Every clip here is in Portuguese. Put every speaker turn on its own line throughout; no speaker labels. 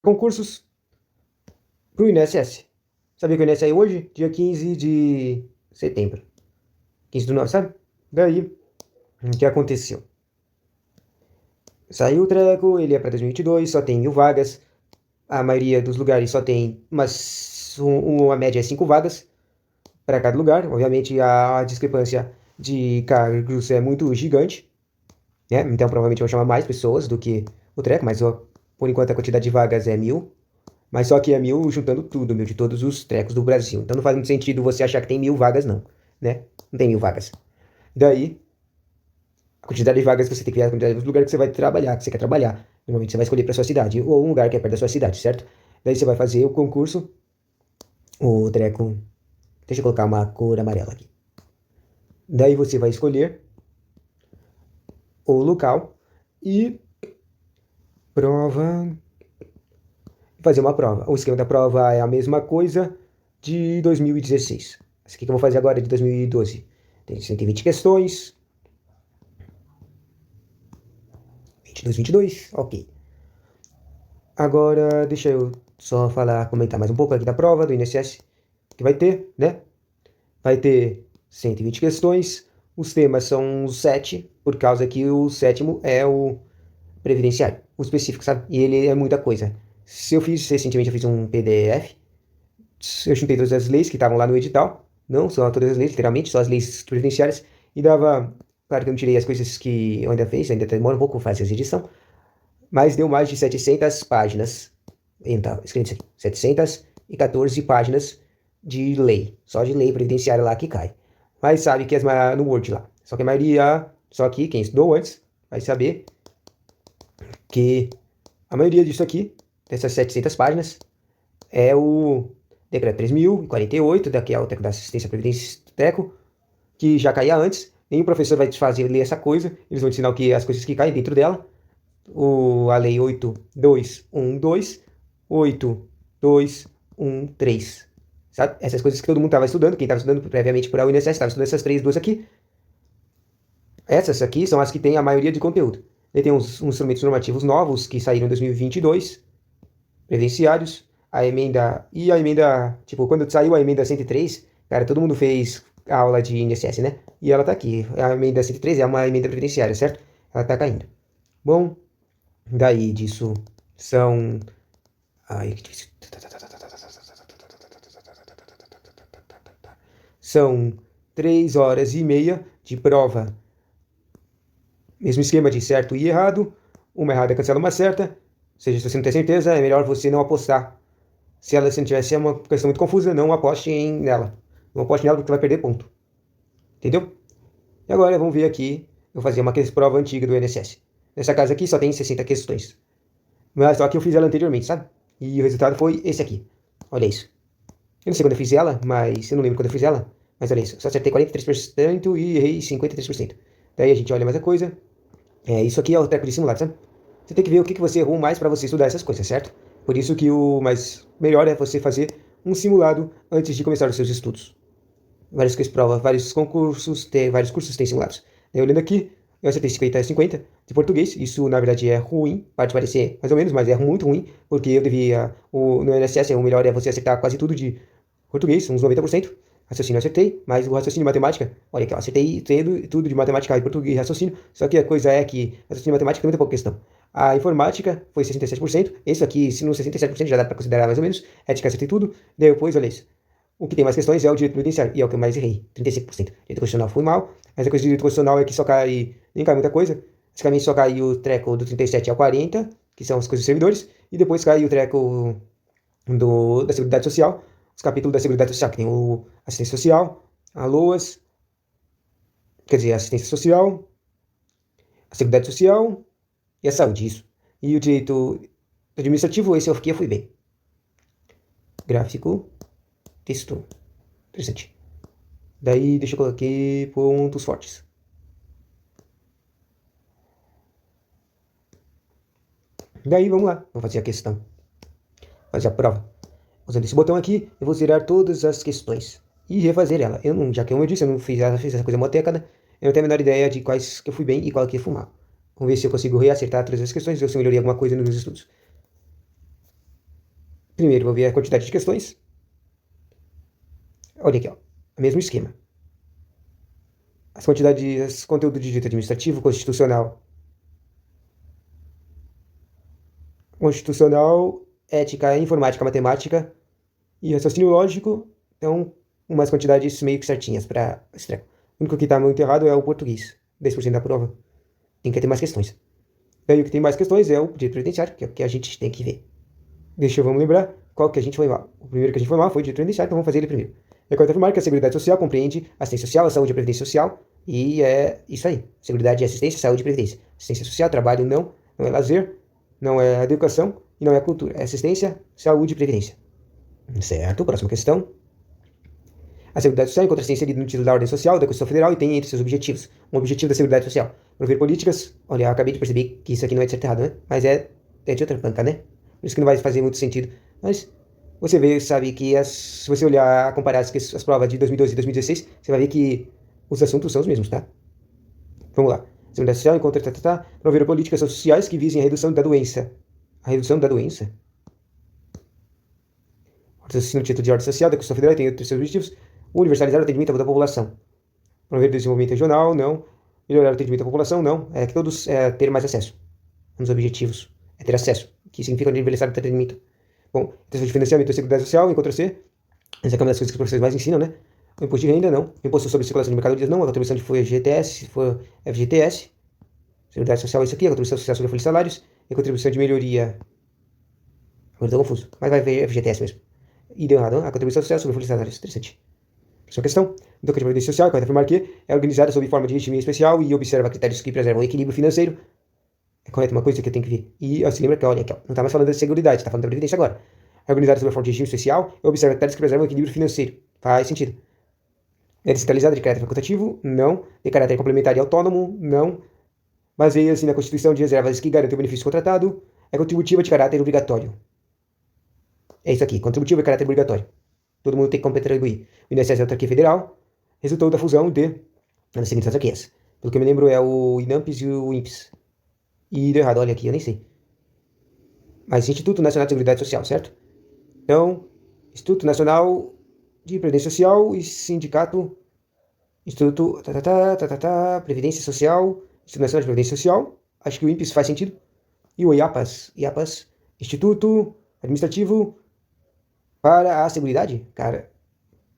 concursos pro INSS. Sabia que o INSS é hoje? Dia 15 de setembro. 15/9, sabe? Daí, o que aconteceu? Saiu o treco, ele é para 2022, só tem 1.000 vagas. A maioria dos lugares só tem uma média é 5 vagas para cada lugar. Obviamente, a discrepância de cargos é muito gigante, né? Então, provavelmente vão chamar mais pessoas do que o treco, mas por enquanto a quantidade de vagas é 1.000. Mas só que é 1.000 juntando tudo, de todos os trecos do Brasil. Então não faz muito sentido você achar que tem 1.000 vagas, não, né? Não tem 1.000 vagas. Daí, a quantidade de vagas que você tem que ver, a quantidade de lugares que você vai trabalhar, que você quer trabalhar. Normalmente você vai escolher para sua cidade, ou um lugar que é perto da sua cidade, certo? Daí você vai fazer o concurso, o treco. Deixa eu colocar uma cor amarela aqui. Daí você vai escolher o local e prova. Fazer uma prova. O esquema da prova é a mesma coisa de 2016. Essa aqui que eu vou fazer agora é de 2012. Tem 120 questões. 22, 22, ok. Agora, deixa eu só comentar mais um pouco aqui da prova do INSS que vai ter, né? Vai ter 120 questões. Os temas são 7, por causa que o sétimo é o previdenciário, o específico, sabe? E ele é muita coisa. Se eu fiz recentemente, eu fiz um PDF. Eu juntei todas as leis que estavam lá no edital. Não só todas as leis, literalmente, só as leis previdenciárias. E dava. Claro que eu não tirei as coisas que eu ainda fiz, ainda demora um pouco fazer essa edição. Mas deu mais de 700 páginas. Então, escrevi isso aqui: 714 páginas de lei. Só de lei previdenciária lá que cai. Mas sabe que no Word lá. Só que a maioria. Só que quem estudou antes vai saber que a maioria disso aqui, dessas 700 páginas, é o Decreto 3.048, daqui é o Teco da Assistência Previdência Teco, que já caía antes. Nenhum professor vai te fazer ler essa coisa. Eles vão te ensinar as coisas que caem dentro dela. A Lei 8.2.1.2, 8.2.1.3. Sabe? Essas coisas que todo mundo estava estudando. Quem estava estudando previamente para o INSS estava estudando essas duas aqui. Essas aqui são as que têm a maioria de conteúdo. Ele tem uns instrumentos normativos novos que saíram em 2022, previdenciários. A emenda, tipo, quando saiu a emenda 103, cara, todo mundo fez aula de INSS, né? E ela tá aqui. A emenda 103 é uma emenda previdenciária, certo? Ela tá caindo. Bom, daí disso são. Ai, que difícil. São 3 horas e meia de prova. Mesmo esquema de certo e errado. Uma errada cancela uma certa. Ou seja, se você não tem certeza, é melhor você não apostar. Se ela não tivesse uma questão muito confusa, não aposte nela. Não aposte nela porque vai perder ponto. Entendeu? E agora vamos ver aqui. Eu vou fazer uma prova antiga do INSS. Nessa casa aqui só tem 60 questões. Mas só que eu fiz ela anteriormente, sabe? E o resultado foi esse aqui. Olha isso. Eu não sei quando eu fiz ela, mas eu não lembro quando eu fiz ela. Mas olha isso. Só acertei 43% e errei 53%. Daí a gente olha mais a coisa. Isso aqui é o treco de simulado, sabe? Você tem que ver o que você errou mais para você estudar essas coisas, certo? Por isso que o mais melhor é você fazer um simulado antes de começar os seus estudos. Várias provas, vários concursos, vários cursos têm simulados. Eu olhando aqui, eu acertei 50-50 de português. Isso, na verdade, é ruim. Pode parecer mais ou menos, mas é muito ruim. Porque eu devia... no INSS, o melhor é você acertar quase tudo de português, uns 90%. Raciocínio eu acertei, mas o raciocínio e matemática... Olha aqui, eu acertei tudo de matemática e português e raciocínio. Só que a coisa é que raciocínio e matemática tem muita pouca questão. A informática foi 67%. Isso aqui, se no 67% já dá para considerar mais ou menos. Ética acertei tudo. Depois, olha isso. O que tem mais questões é o direito previdenciário, e é o que eu mais errei, 35%. Direito constitucional fui mal, mas a coisa de direito constitucional é que só cai, nem cai muita coisa. Basicamente só cai o treco do 37 ao 40, que são as coisas dos servidores, e depois cai o treco da Seguridade Social, os capítulos da Seguridade Social, que tem o Assistência Social, a LOAS, quer dizer, a Assistência Social, a Seguridade Social e a Saúde, isso. E o direito administrativo, esse eu fui bem. Gráfico, texto, interessante. Daí, deixa eu colocar aqui pontos fortes. Daí, vamos lá. Vamos fazer a questão. Fazer a prova. Usando esse botão aqui, eu vou zerar todas as questões. E refazer ela. Eu não, já que como eu disse, eu não fiz essa coisa motecada. Eu não tenho a menor ideia de quais que eu fui bem e qual que eu fui mal. Vamos ver se eu consigo reacertar todas as questões ou se eu melhorei alguma coisa nos meus estudos. Primeiro, vou ver a quantidade de questões. Olha aqui, ó. O mesmo esquema. As quantidades, conteúdo de direito administrativo, constitucional, ética, informática, matemática e raciocínio lógico. Então, umas quantidades meio que certinhas para estreia. O único que está muito errado é o português. 10% da prova. Tem que ter mais questões. Daí o que tem mais questões é o direito previdenciário, que é o que a gente tem que ver. Vamos lembrar qual que a gente foi mal. O primeiro que a gente foi mal foi o direito previdenciário, então vamos fazer ele primeiro. Recorda afirmar que a Seguridade Social compreende assistência social, a saúde e a previdência social, e é isso aí. Seguridade e assistência, saúde e previdência. Assistência social, trabalho não é lazer, não é educação e não é cultura. É assistência, saúde e previdência. Certo, próxima questão. A Seguridade Social encontra-se inserida no título da Ordem Social da Constituição Federal e tem entre seus objetivos um objetivo da Seguridade Social: promover políticas. Olha, eu acabei de perceber que isso aqui não é de certo errado, né? Mas é de outra banca, né? Por isso que não vai fazer muito sentido. Mas você vê, sabe que se você olhar, comparar as provas de 2012 e 2016, você vai ver que os assuntos são os mesmos, tá? Vamos lá. Seguridade Social encontra promover políticas sociais que visem a redução da doença. A redução da doença? No título de Ordem Social da Constituição Federal tem outros seus objetivos: universalizar o atendimento da população. Promover o desenvolvimento regional, não. Melhorar o atendimento da população, não. É que todos ter mais acesso. Um dos objetivos é ter acesso, que significa universalizar o atendimento. Bom, questão de financiamento da Seguridade Social, encontra-se. Essa é uma das coisas que os professores mais ensinam, né? O imposto de renda, não. O imposto sobre circulação de mercadorias, não. A contribuição de FGTS, FGTS. Seguridade Social, isso aqui. A contribuição social sobre folha de salários. E a contribuição de melhoria. Agora estou confuso. Mas vai ver FGTS mesmo. E deu errado, não? A contribuição social sobre folha de salários. Interessante. Próxima questão. Então, a Previdência Social, que vai afirmar que é organizada sob forma de regime especial e observa critérios que preservam o equilíbrio financeiro. É correto, uma coisa que eu tenho que ver. E se lembra que, olha aqui, ó, não está mais falando da Seguridade, está falando da Previdência agora. É organizada sob forma de regime especial e observa critérios que preservam o equilíbrio financeiro. Faz sentido. É descentralizada de caráter facultativo? Não. De caráter complementar e autônomo? Não. Baseia-se na Constituição de reservas que garantem o benefício contratado? É contributiva de caráter obrigatório. É isso aqui, contributiva de caráter obrigatório. Todo mundo tem que contribuir. O INSS é autarquia federal, resultou da fusão das seguintes autarquias. Pelo que eu me lembro, é o INAMPS e o INPS. E deu errado, olha aqui, eu nem sei. Mas Instituto Nacional de Seguridade Social, certo? Então, Instituto Nacional de Previdência Social e Sindicato, Instituto Previdência Social, Instituto Nacional de Previdência Social, acho que o INPS faz sentido. E o IAPAS, Instituto Administrativo para a Seguridade, cara.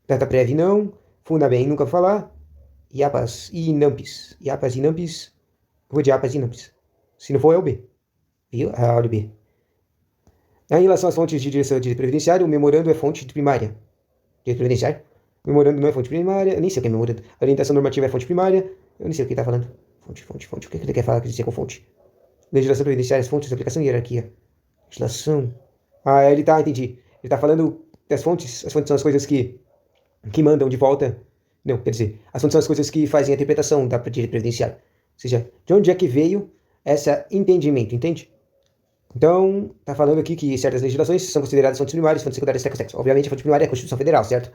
DataPrev não, Fundabem nunca vou falar, IAPAS e INAMPS. IAPAS e INAMPS, vou de IAPAS e INAMPS. Se não for, é o B. Viu? A hora B. Em relação às fontes de direção de direito previdenciário, o memorando é fonte primária. Direito previdenciário. O memorando não é fonte primária. Eu nem sei o que é memorando. A orientação normativa é fonte primária. Eu nem sei o que ele está falando. Fonte. O que ele quer falar que dizer com fonte? Legislação previdenciária, fontes, aplicação e hierarquia. Legislação. Ah, entendi. Ele está falando das fontes. As fontes são as coisas que mandam de volta. Não, quer dizer, as fontes são as coisas que fazem a interpretação da direito previdenciário. Ou seja, de onde é que veio esse entendimento, entende? Então, está falando aqui que certas legislações são consideradas fontes primárias, fontes secundárias, texto. Obviamente, a fonte primária é a Constituição Federal, certo?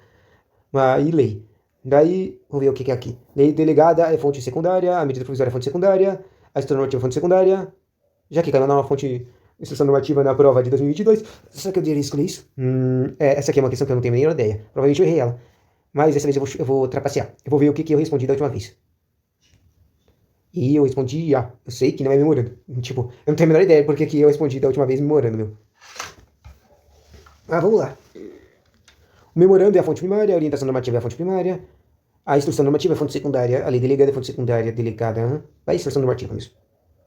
E lei. Daí, vamos ver o que é aqui. Lei delegada é fonte secundária, a medida provisória é fonte secundária, a instrução normativa é fonte secundária. Já que caiu na fonte instrução normativa na prova de 2022, será que eu deveria escolher isso? Essa aqui é uma questão que eu não tenho nem ideia. Provavelmente eu errei ela. Mas dessa vez eu vou trapacear. Eu vou ver o que eu respondi da última vez. E eu respondi, eu sei que não é memorando. Tipo, eu não tenho a menor ideia porque que eu respondi da última vez memorando, meu. Vamos lá. O memorando é a fonte primária, a orientação normativa é a fonte primária, a instrução normativa é a fonte secundária, a lei delegada é a fonte secundária, delegada... Vai a instrução normativa mesmo.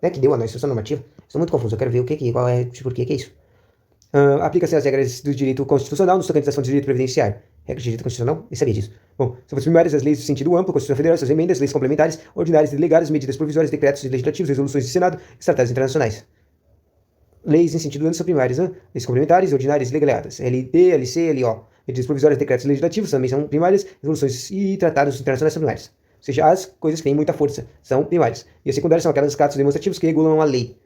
Que deu a nossa instrução normativa? Estou muito confuso, eu quero ver o que qual é, por que é isso. Aplica-se as regras do direito constitucional nos tocantes às fontes de direito previdenciário. Regras de direito constitucional? Nem sabia disso. Bom, são as primárias, as leis do sentido amplo, Constituição Federal, suas emendas, leis complementares, ordinárias e delegadas, medidas provisórias, decretos legislativos, resoluções do Senado e tratados internacionais. Leis em sentido amplo são primárias, leis complementares, ordinárias e delegadas. LD, LC, LO. Medidas provisórias, decretos legislativos também são primárias, resoluções e tratados internacionais são primárias. Ou seja, as coisas que têm muita força são primárias. E as secundárias são aquelas atos demonstrativos que regulam a lei.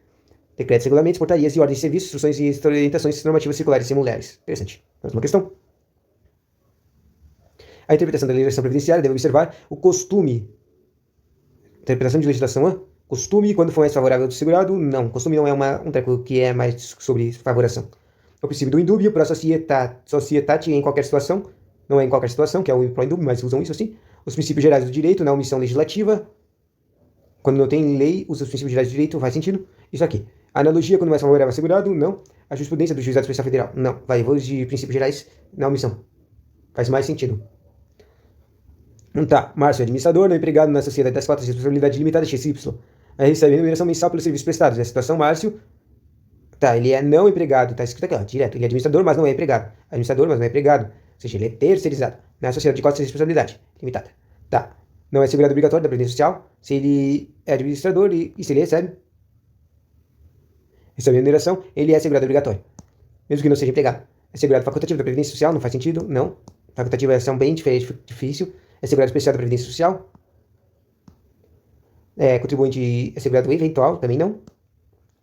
Decretos, regulamentos, portarias e ordens de serviços, instruções e orientações normativas circulares e simulares. Interessante. Próxima questão. A interpretação da legislação previdenciária deve observar o costume. Interpretação de legislação, costume quando for mais favorável ao do segurado? Não. Costume não é um treco que é mais sobre favoração. é o princípio do indúbio para societate em qualquer situação, não é em qualquer situação, que é o pro indúbio, mas usam isso assim. Os princípios gerais do direito na omissão legislativa, quando não tem lei, usa os princípios gerais do direito, faz sentido. Isso aqui. A analogia, quando mais favorável ao segurado, não. A jurisprudência do Juizado Especial Federal, não. Vai, vou de princípios gerais na omissão. Faz mais sentido. Tá, Márcio, administrador, não empregado na sociedade das cotas de responsabilidade limitada XY. Aí recebe remuneração mensal pelos serviços prestados. Nessa situação, Márcio, tá, ele é não empregado, tá escrito aqui, ó, direto. Ele é administrador, mas não é empregado. Administrador, mas não é empregado. Ou seja, ele é terceirizado na sociedade de cotas de responsabilidade limitada. Tá, não é segurado obrigatório da Previdência Social. Se ele é administrador e se ele recebe remuneração, ele é segurado obrigatório. Mesmo que não seja empregado. É segurado facultativo da Previdência Social, não faz sentido, não. Facultativo é ação bem difícil. É segurado especial da Previdência Social. Contribuinte é segurado eventual, também não.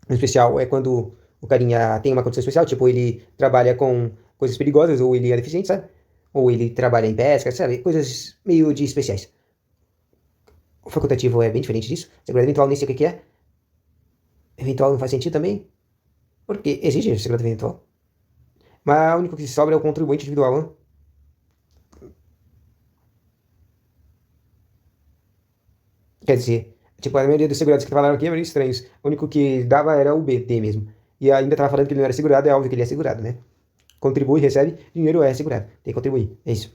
O especial é quando o carinha tem uma condição especial, tipo, ele trabalha com coisas perigosas, ou ele é deficiente, sabe? Ou ele trabalha em pesca, sabe? Coisas meio de especiais. O facultativo é bem diferente disso. Segurado eventual, nem sei o que é. Eventual não faz sentido também. Porque existe segurado eventual. Mas o único que sobra é o contribuinte individual, né? Quer dizer, tipo, a maioria dos segurados que falaram aqui é meio estranhos. O único que dava era o BT mesmo. E ainda tava falando que ele não era segurado, é óbvio que ele é segurado, né? Contribui, recebe, dinheiro é segurado. Tem que contribuir, é isso.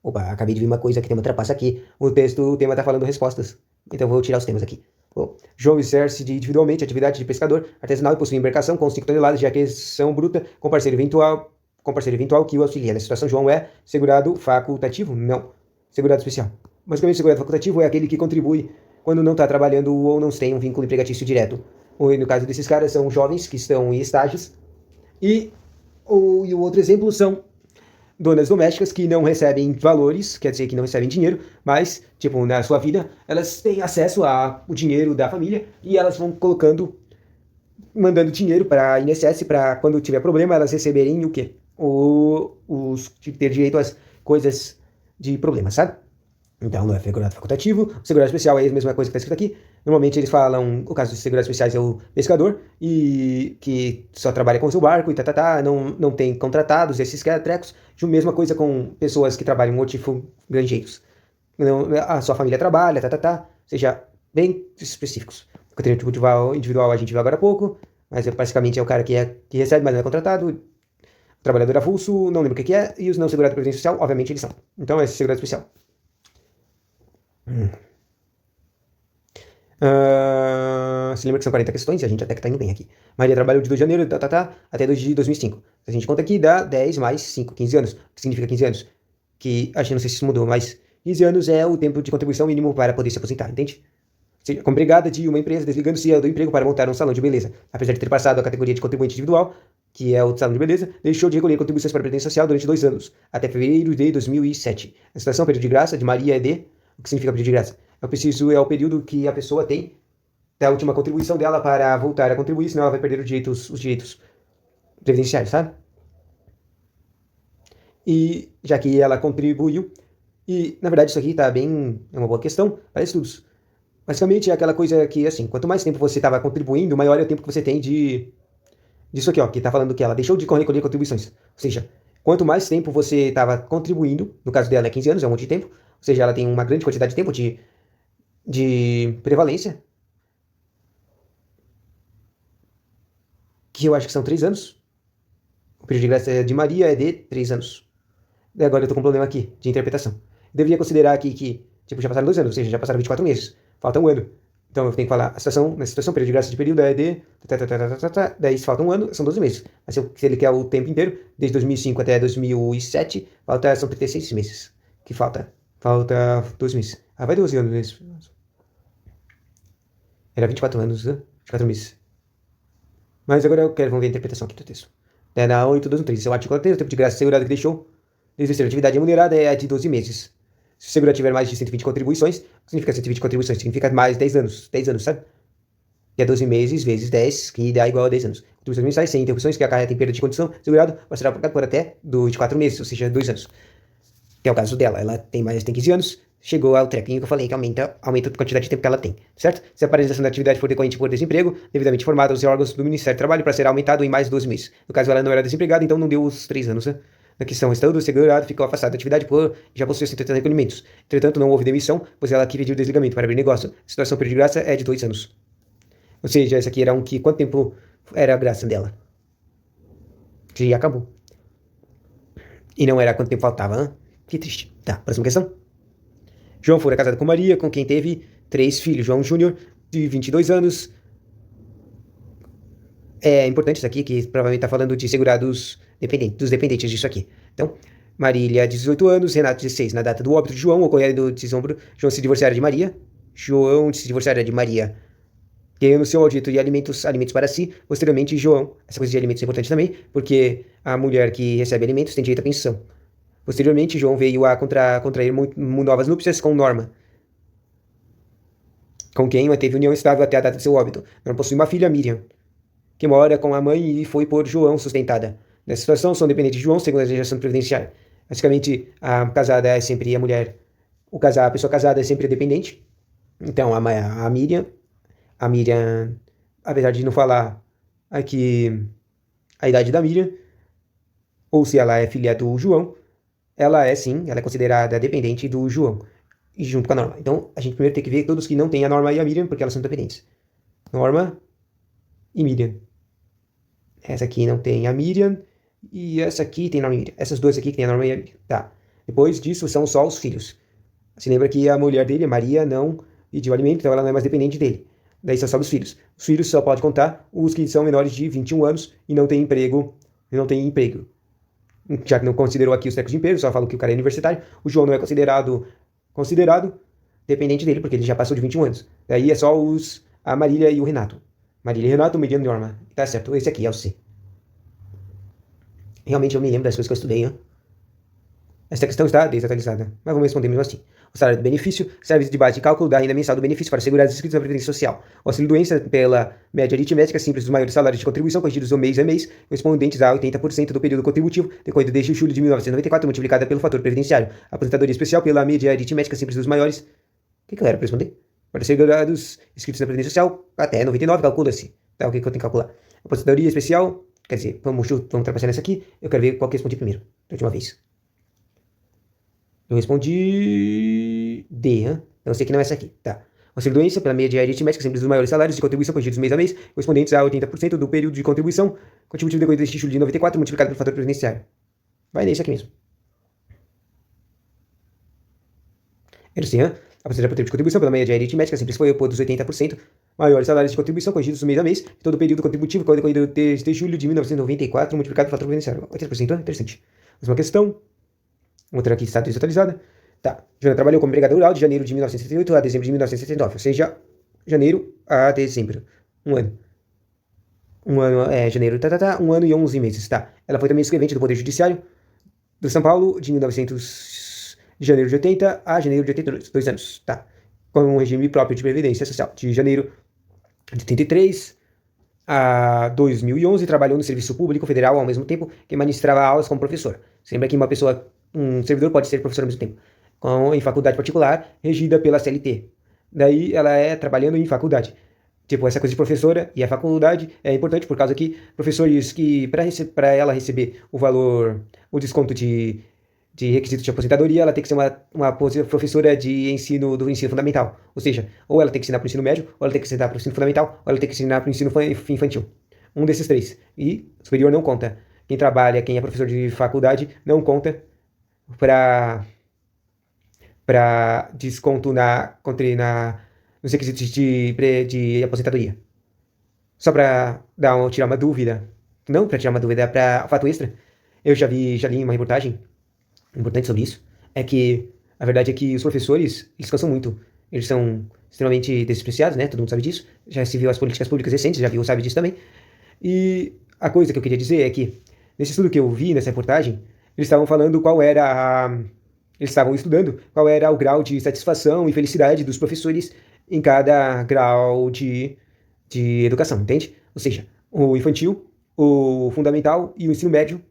Opa, acabei de ver uma coisa que tem uma trapaça aqui. O tema tá falando respostas. Então vou tirar os temas aqui. Bom, João exerce individualmente atividade de pescador artesanal e possui embarcação com 5 toneladas de aquisição bruta com parceiro eventual que o auxilia. Nessa situação, João é segurado facultativo? Não. Segurado especial. Basicamente, o segurado facultativo é aquele que contribui quando não está trabalhando ou não tem um vínculo empregatício direto. No caso desses caras, são jovens que estão em estágios. E o outro exemplo são donas domésticas que não recebem valores, quer dizer, que não recebem dinheiro, mas, tipo, na sua vida, elas têm acesso ao dinheiro da família e elas vão mandando dinheiro para a INSS para quando tiver problema elas receberem o quê? Ter direito às coisas de problema, sabe? Então, não é segurado facultativo. O segurado especial é a mesma coisa que está escrito aqui. Normalmente eles falam, o caso dos segurados especiais é o pescador, e que só trabalha com o seu barco e não tem contratados, esses trecos. De mesma coisa com pessoas que trabalham hortifranjeiros. A sua família trabalha, seja, bem específicos. O contribuinte individual a gente viu agora há pouco, mas basicamente é o cara que recebe, mas não é contratado. O trabalhador avulso, não lembro o que é, e os não segurados de previdência social, obviamente eles são. Então, esse é segurado especial. Se lembra que são 40 questões, e a gente até que tá indo bem aqui. Maria trabalhou de 2 de janeiro, até 2 de 2005. A gente conta aqui, dá 10 mais 5, 15 anos. O que significa 15 anos? Que, acho que não sei se isso mudou, mas 15 anos é o tempo de contribuição mínimo para poder se aposentar, entende? Como empregada de uma empresa, desligando-se do emprego para montar um salão de beleza. Apesar de ter passado a categoria de contribuinte individual, que é o salão de beleza, deixou de recolher contribuições para a Previdência Social durante 2 anos, até fevereiro de 2007. A situação, período de graça, de Maria ED. O que significa período de graça? É o período que a pessoa tem da última contribuição dela para voltar a contribuir, senão ela vai perder os direitos previdenciários, sabe? E já que ela contribuiu, e na verdade isso aqui é uma boa questão para estudos. Basicamente é aquela coisa que, assim, quanto mais tempo você estava contribuindo, maior é o tempo que você tem disso aqui, ó, que está falando que ela deixou de recolher contribuições. Ou seja, quanto mais tempo você estava contribuindo, no caso dela é 15 anos, é um monte de tempo, ou seja, ela tem uma grande quantidade de tempo de prevalência, que eu acho que são 3 anos. O período de graça de Maria é de 3 anos. E agora eu tô com um problema aqui, de interpretação. Eu deveria considerar aqui que, tipo, já passaram 2 anos, ou seja, já passaram 24 meses. Falta 1 ano. Então eu tenho que falar, nessa situação, o período de graça de período é de... Daí falta 1 ano, são 12 meses. Mas se ele quer o tempo inteiro, desde 2005 até 2007, são 36 meses. Que falta 12 meses. Vai 12 anos mesmo. Era 24 anos, né? 24 meses. Mas agora vamos ver a interpretação aqui do texto. Na 8.2.3, seu artigo 3, o tempo de graça segurado que deixou de exercer atividade remunerada é de 12 meses. Se o segurado tiver mais de 120 contribuições, o que significa 120 contribuições? Significa mais 10 anos. 10 anos, sabe? Que é 12 meses vezes 10, que dá igual a 10 anos. Contribuições mensais sem interrupções que acarretem perda de condição, segurado vai ser aplicado por até 24 meses, ou seja, 2 anos. Que é o caso dela. Ela tem 15 anos, chegou ao trequinho que eu falei, que aumenta a quantidade de tempo que ela tem, certo? Se a paralisação da atividade for decorrente por desemprego, devidamente informada aos órgãos do Ministério do Trabalho para ser aumentado em mais 12 meses. No caso, ela não era desempregada, então não deu os 3 anos, né? Na questão, estando segurado, ficou afastado da atividade por já possui 180 recolhimentos. Entretanto, não houve demissão, pois ela pediu desligamento para abrir negócio. A situação por graça é de 2 anos. Ou seja, essa aqui era um que... Quanto tempo era a graça dela? Que acabou. E não era quanto tempo faltava, hein? Que triste. Tá, próxima questão. João fora casado com Maria, com quem teve 3 filhos. João Júnior, de 22 anos. É importante isso aqui, que provavelmente está falando de segurados dependentes, dos dependentes disso aqui. Então, Marília, 18 anos, Renato, 16. Na data do óbito de João, ocorrendo do desombro, João se divorciara de Maria. João se divorciara de Maria, ganhando seu audito de alimentos para si. Posteriormente, João, essa coisa de alimentos é importante também, porque a mulher que recebe alimentos tem direito à pensão. Posteriormente, João veio a contrair novas núpcias com Norma, com quem manteve união estável até a data de seu óbito. Norma possui uma filha, Miriam, que mora com a mãe e foi por João sustentada. Nessa situação, são dependentes de João, segundo a legislação previdenciária. Basicamente, a casada é sempre a mulher, a pessoa casada é sempre dependente. Então, a Miriam, apesar de não falar aqui a idade da Miriam, ou se ela é filha do João, ela é considerada dependente do João, e junto com a Norma. Então, a gente primeiro tem que ver todos que não têm a Norma e a Miriam, porque elas são dependentes. Norma e Miriam. Essa aqui não tem a Miriam, e essa aqui tem a Norma e a Miriam. Essas duas aqui que tem a Norma e a Miriam. Tá. Depois disso, são só os filhos. Se lembra que a mulher dele, a Maria, não pediu alimento, então ela não é mais dependente dele. Daí são só os filhos. Os filhos só pode contar os que são menores de 21 anos e não têm emprego. Já que não considerou aqui os tecos de emprego, só falou que o cara é universitário. O João não é considerado dependente dele, porque ele já passou de 21 anos. Daí é só a Marília e o Renato. Marília e Renato, Miriam e Norma. Tá certo, esse aqui é o C. Realmente eu me lembro das coisas que eu estudei, hein? Esta questão está desatualizada, mas vamos responder mesmo assim. O salário do benefício serve de base de cálculo da renda mensal do benefício para segurados inscritos na Previdência Social. O auxílio-doença pela média aritmética simples dos maiores salários de contribuição corrigidos do mês a mês, correspondentes a 80% do período contributivo, decorrido desde julho de 1994, multiplicada pelo fator previdenciário. A aposentadoria especial pela média aritmética simples dos maiores... O que eu era para responder? Para segurados inscritos na Previdência Social, até 99, calcula-se. Tá, o que eu tenho que calcular? Aposentadoria especial, quer dizer, vamos trabalhar nessa aqui. Eu quero ver qual que eu respondi primeiro, da última vez. Eu respondi D, hein? Então eu sei que não é essa aqui, tá. Auxílio-doença pela média aritmética simples dos maiores salários de contribuição corrigidos mês a mês, correspondentes a 80% do período de contribuição contributivo decorrido desde julho de 94, multiplicado pelo fator previdenciário. Vai nesse aqui mesmo. Era assim, hein? A porcentagem por tempo de contribuição pela média aritmética simples foi o dos 80% maiores salários de contribuição corrigidos mês a mês, de todo o período contributivo decorrido desde julho de 1994, multiplicado pelo fator previdenciário. 80%, interessante. Próxima questão. Outra aqui está desatualizada. Tá. Joana trabalhou como empregada rural de janeiro de 1978 a dezembro de 1979. Ou seja, janeiro a dezembro. Um ano. Janeiro, um ano e 11 meses, tá. Ela foi também escrevente do Poder Judiciário do São Paulo de de janeiro de 80 a janeiro de 82, 2 anos, tá. Com um regime próprio de previdência social. De janeiro de 83 a 2011, trabalhou no Serviço Público Federal ao mesmo tempo que ministrava aulas como professora. Você lembra que um servidor pode ser professor ao mesmo tempo, em faculdade particular, regida pela CLT. Daí ela é trabalhando em faculdade. Tipo, essa coisa de professora e a faculdade é importante por causa que professores que, para ela receber o desconto de requisito de aposentadoria, ela tem que ser uma professora do ensino fundamental. Ou seja, ou ela tem que ensinar para o ensino médio, ou ela tem que ensinar para o ensino fundamental, ou ela tem que ensinar para o ensino infantil. Um desses três. E superior não conta. Quem é professor de faculdade, não conta para desconto nos requisitos de aposentadoria. Só para tirar uma dúvida, não para tirar uma dúvida, para fato extra, eu já li uma reportagem importante sobre isso, é que a verdade é que os professores, eles cansam muito, eles são extremamente despreciados, né, todo mundo sabe disso, já se viu as políticas públicas recentes, já viu, sabe disso também, e a coisa que eu queria dizer é que, nesse estudo que eu vi, nessa reportagem, eles estavam falando eles estavam estudando qual era o grau de satisfação e felicidade dos professores em cada grau de educação, entende? Ou seja, o infantil, o fundamental e o ensino médio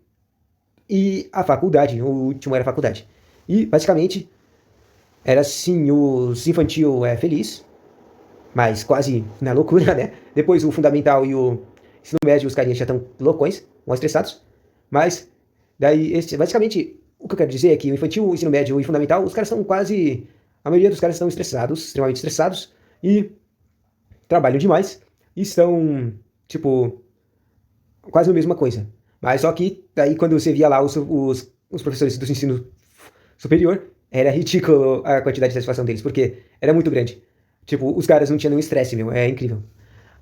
e a faculdade, o último era a faculdade. E, basicamente, Era assim, os infantil é feliz, mas quase na loucura, né? Depois o fundamental e o ensino médio, os carinhas já estão loucões, mal estressados. Mas, daí, basicamente, o que eu quero dizer é que o infantil, o ensino médio e o fundamental, os caras estão quase. A maioria dos caras estão estressados, extremamente estressados, e trabalham demais, e estão, tipo, quase a mesma coisa. Mas só que, daí, quando você via lá os professores do ensino superior, era ridículo a quantidade de satisfação deles, porque era muito grande. Tipo, os caras não tinham nenhum estresse, meu, é incrível.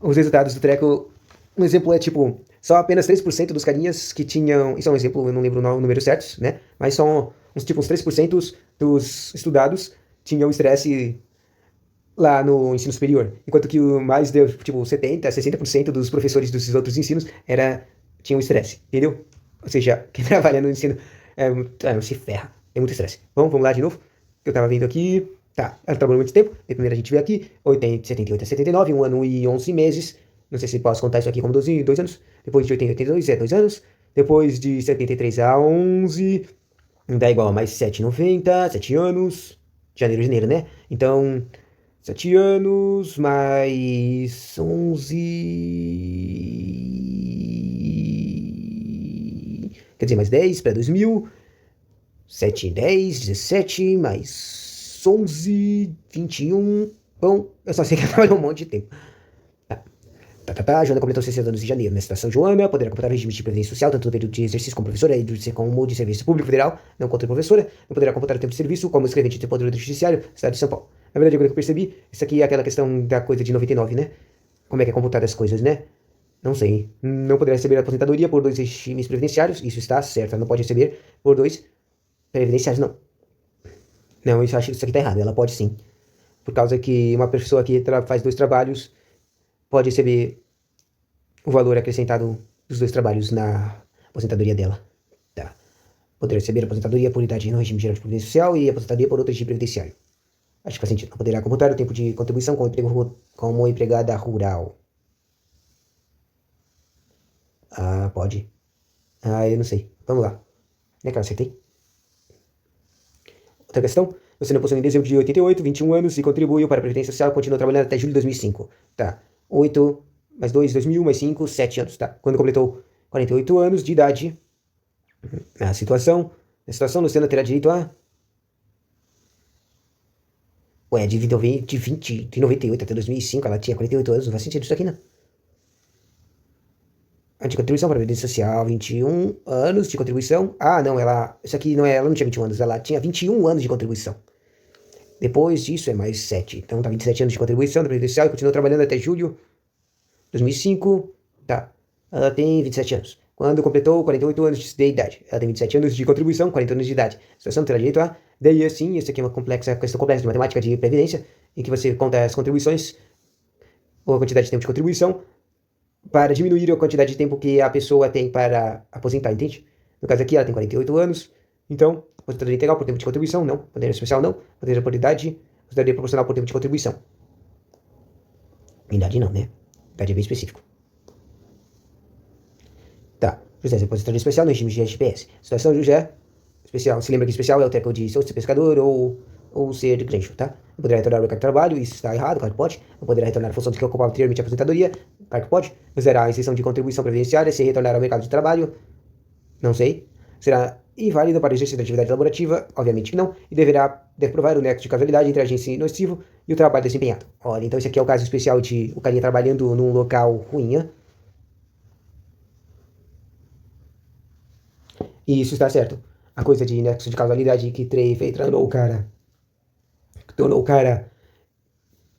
Os resultados do treco, um exemplo é tipo, só apenas 3% dos carinhas que tinham, isso é um exemplo, eu não lembro o número certo, né? Mas são uns 3% dos estudados tinham estresse lá no ensino superior, enquanto que o mais deu, tipo, 70, 60% dos professores dos outros ensinos tinham estresse, entendeu? Ou seja, quem trabalha no ensino se ferra, tem muito estresse. Bom, vamos lá de novo, que eu tava vendo aqui, tá, ela trabalhou muito tempo, primeiro a gente vê aqui, 78 a 79, 1 ano e 11 meses, não sei se posso contar isso aqui como 2 anos, depois de 80 a 82 é 2 anos, depois de 73 a 11, dá igual a mais 7,90, 7 anos, janeiro, janeiro, né? Então, 7 anos mais 11. Quer dizer, mais 10 para 2000. 7, 10, 17, mais 11, 21. Bom, eu só sei que trabalhou um monte de tempo. Joana completou 60 anos em janeiro. Na situação, Joana poderá completar o regime de previdência social, tanto no período de exercício como professora, e como de serviço público federal, não contra professora, não poderá computar o tempo de serviço como escrevente do Poder Judiciário, Estado de São Paulo. Na verdade, agora que eu percebi, isso aqui é aquela questão da coisa de 99, né? Como é que é computada as coisas, né? Não sei. Não poderá receber aposentadoria por 2 regimes previdenciários, isso está certo. Ela não pode receber por 2 previdenciários, não. Não, eu acho que isso aqui tá errado. Ela pode sim. Por causa que uma pessoa que faz 2 trabalhos pode receber o valor acrescentado dos 2 trabalhos na aposentadoria dela. Tá. Poder receber aposentadoria por idade no regime geral de previdência social e aposentadoria por outro regime previdenciário. Acho que faz sentido. Não poderá computar o tempo de contribuição como empregada rural. Ah, pode. Ah, eu não sei. Vamos lá. É que eu acertei. Outra questão. Você não possui em dezembro de 88, 21 anos e contribuiu para a Previdência Social e continua trabalhando até julho de 2005. Tá. 8 mais 2, 2000 mais 5, 7 anos. Tá. Quando completou 48 anos de idade, na situação, Luciana terá direito a. Ué, de 98 até 2005, ela tinha 48 anos, não faz sentido isso aqui, não. A de contribuição para a Previdência Social, 21 anos de contribuição. Ah, não, isso aqui não é, ela não tinha 21 anos, ela tinha 21 anos de contribuição. Depois disso é mais 7. Então tá 27 anos de contribuição da Previdência Social e continua trabalhando até julho de 2005. Tá. Ela tem 27 anos. Quando completou 48 anos de idade. Ela tem 27 anos de contribuição, 40 anos de idade. A situação terá direito a. Daí assim, isso aqui é uma questão complexa de matemática de previdência, em que você conta as contribuições, ou a quantidade de tempo de contribuição, para diminuir a quantidade de tempo que a pessoa tem para aposentar, entende? No caso aqui, ela tem 48 anos, então, aposentadoria integral por tempo de contribuição, não. Poder especial, não. Poder por idade, aposentadoria proporcional por tempo de contribuição. Idade não, né? Idade é bem específico. Tá. José, aposentadoria especial no regime de GPS. Situação José, especial. Se lembra que especial é o treco de ser pescador ou ser de grande, tá? Não poderá retornar ao mercado de trabalho, isso está errado, claro que pode. Não poderá retornar a função de que ocupava anteriormente a aposentadoria, claro que pode. Não será a isenção de contribuição previdenciária se retornar ao mercado de trabalho, não sei. Será inválido para exercer atividade laborativa, obviamente que não, e deve provar o nexo de causalidade entre a agência nocivo e o trabalho desempenhado. Olha, então esse aqui é o caso especial de o carinha trabalhando num local ruim, né? E isso está certo. A coisa de nexo de causalidade que tornou o cara,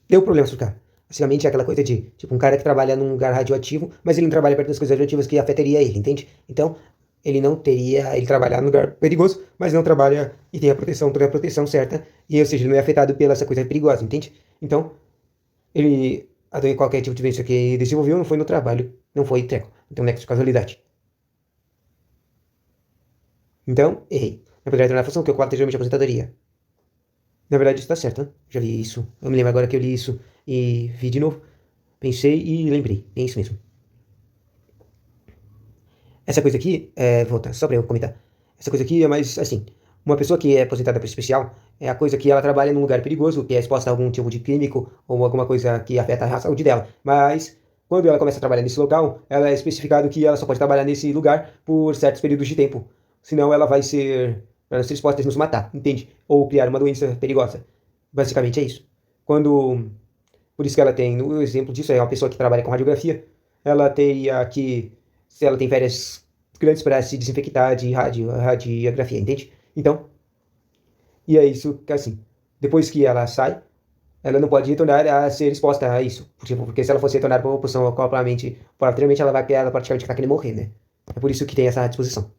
deu problemas pro cara. Basicamente é aquela coisa de, tipo, um cara que trabalha num lugar radioativo, mas ele não trabalha perto das coisas radioativas que afetaria ele, entende? Então, ele trabalha num lugar perigoso, mas não trabalha e tem toda a proteção certa, e ou seja, ele não é afetado pela essa coisa perigosa, entende? Então, qualquer tipo de doença que ele desenvolveu não foi no trabalho, não foi treco. Então, nexo de causalidade. Então, errei. Não poderia tornar a função que ocorre anteriormente a aposentadoria. Na verdade, está certo, né? Já li isso. Eu me lembro agora que eu li isso e vi de novo. Pensei e lembrei. É isso mesmo. Essa coisa aqui, voltar, só para eu comentar. Essa coisa aqui é mais assim. Uma pessoa que é aposentada por especial é a coisa que ela trabalha num lugar perigoso, que é exposta a algum tipo de químico ou alguma coisa que afeta a saúde dela. Mas quando ela começa a trabalhar nesse local, ela é especificado que ela só pode trabalhar nesse lugar por certos períodos de tempo. Senão ela ser exposta a nos matar, entende? Ou criar uma doença perigosa. Basicamente é isso. Quando, por isso que ela tem, o exemplo disso é uma pessoa que trabalha com radiografia, ela teria que, se ela tem férias grandes para se desinfectar de radiografia, entende? Então, e é isso que assim, depois que ela sai, ela não pode retornar a ser exposta a isso. Porque se ela fosse retornar para uma posição provavelmente ela praticamente está querendo morrer, né? É por isso que tem essa disposição.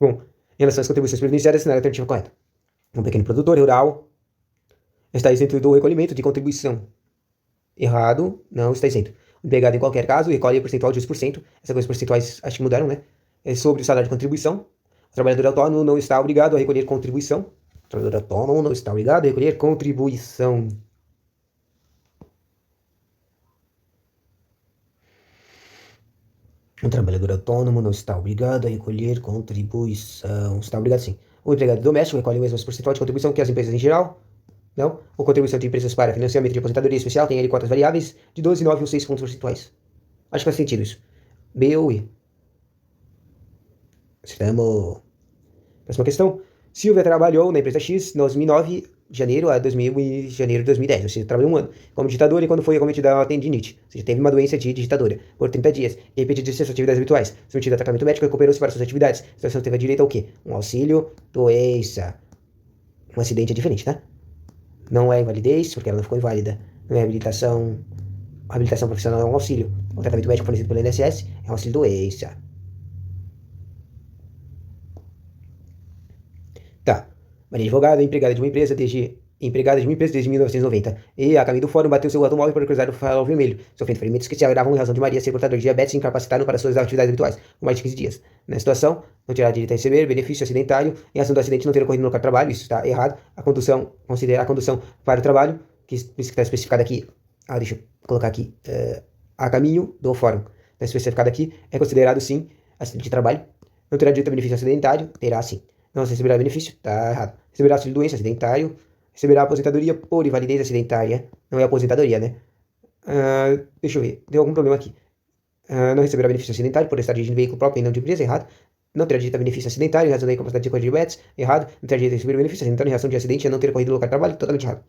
Bom, em relação às contribuições previdenciárias, na alternativa correta. Um pequeno produtor rural está isento do recolhimento de contribuição. Errado, não está isento. O empregado, em qualquer caso, recolhe percentual de 2%. Essas coisas percentuais acho que mudaram, né? É sobre o salário de contribuição. O trabalhador autônomo não está obrigado a recolher contribuição. O trabalhador autônomo não está obrigado a recolher contribuição. O trabalhador autônomo não está obrigado a recolher contribuição. Está obrigado sim. O empregado doméstico recolhe o mesmo percentual de contribuição que as empresas em geral. Não. A contribuição de empresas para financiamento de aposentadoria especial tem cotas variáveis de 12, 9 ou 6 pontos percentuais. Acho que faz sentido isso. B ou E. Estamos. Próxima questão. Silvia trabalhou na empresa X de 2009, janeiro a janeiro de 2010, ou seja, trabalhou um ano como ditadora e quando foi acometida uma tendinite, ou seja, teve uma doença de digitadora por 30 dias e impediu de suas atividades habituais. Submetida a tratamento médico, recuperou-se para suas atividades. A situação teve direito ao quê? Um auxílio doença. Um acidente é diferente, tá? Não é invalidez, porque ela não ficou inválida. Não é habilitação. A habilitação profissional é um auxílio. O tratamento médico fornecido pelo INSS é um auxílio doença. Tá. Maria advogada, empregada de uma empresa desde 1990. E, a caminho do fórum, bateu seu automóvel para cruzar o farol vermelho, sofrendo ferimentos que se agravavam em razão de Maria ser portadora de diabetes e incapacitado para suas atividades habituais, por mais de 15 dias. Na situação, não terá direito a receber benefício acidentário em razão do acidente não ter ocorrido no local de trabalho, isso está errado. Considerar a condução para o trabalho, que está especificado aqui, deixa eu colocar aqui, a caminho do fórum, está especificado aqui, é considerado sim acidente de trabalho. Não terá direito a benefício acidentário, terá sim. Não receberá benefício, tá errado. Receberá auxílio doença acidentário, receberá aposentadoria por invalidez acidentária, não é aposentadoria, né? Deixa eu ver, deu algum problema aqui. Não receberá benefício acidentário por estar dirigindo veículo próprio e não de empresa, errado. Não terá direito a benefício acidentário em razão da incapacidade de correr diabetes, errado. Não terá direito a receber benefício acidentário em razão de acidente e não ter corrido no local de trabalho, totalmente errado.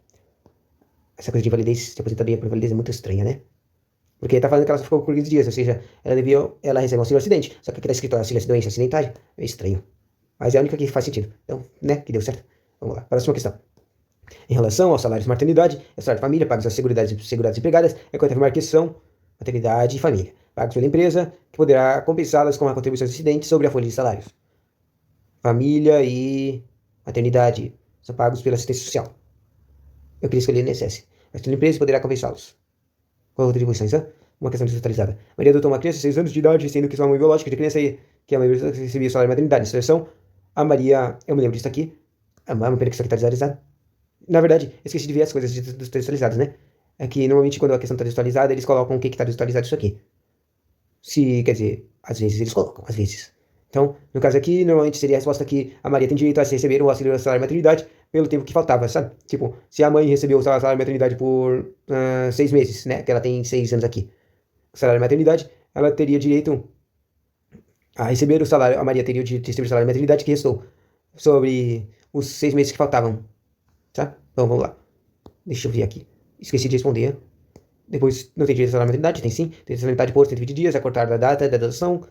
Essa coisa de invalidez, de aposentadoria por invalidez é muito estranha, né? Porque tá falando que ela só ficou por 15 dias, ou seja, ela recebe auxílio acidente, só que aqui tá escrito auxílio doença acidentária, é estranho. Mas é a única que faz sentido. Então, né, que deu certo. Vamos lá, próxima questão. Em relação aos salários de maternidade, e salário de família, pagos às seguradas empregadas, é correto afirmar que são maternidade e família, pagos pela empresa, que poderá compensá-las com a contribuição incidente sobre a folha de salários. Família e maternidade são pagos pela assistência social. Eu queria escolher INSS, mas pela empresa poderá compensá-los com contribuições, né? Uma questão desatualizada. Maria adotou uma criança de 6 anos de idade, sendo que sua mãe biológica de criança que a mãe recebia salário de maternidade. Nessa situação, a Maria, eu me lembro disso aqui, é uma pena que isso aqui está desatualizado. Na verdade, eu esqueci de ver as coisas desatualizadas, né? É que normalmente quando a questão está desatualizada, eles colocam o que está desatualizado isso aqui. Quer dizer, às vezes eles colocam, às vezes. Então, no caso aqui, normalmente seria a resposta que a Maria tem direito a receber o auxílio salário de maternidade pelo tempo que faltava, sabe? Tipo, se a mãe recebeu o salário de maternidade por 6 meses, né? Que ela tem 6 anos aqui. O salário de maternidade, ela teria direito a receber o salário, a Maria teria o direito de receber o salário de maternidade que restou sobre os 6 meses que faltavam, tá? Então, vamos lá. Deixa eu ver aqui. Esqueci de responder. Depois, não tem direito a salário de maternidade? Tem sim. Tem direito a maternidade por 120 dias, a cortar da data da adoção.